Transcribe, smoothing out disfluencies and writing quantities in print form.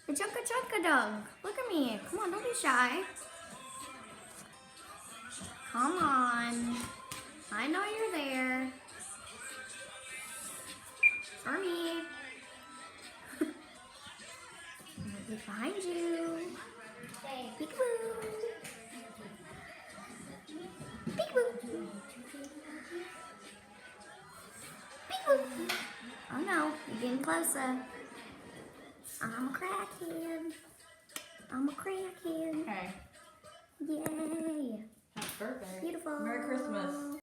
A chunka chunka dog. Look at me. Come on, don't be shy. Come on. I know you're there. For me. Look behind you. Peekaboo. Peekaboo. Peekaboo. Oh no, you're getting closer. I'm a crackhead. I'm a crackhead. Okay. Yay. Happy birthday. Beautiful. Merry Christmas.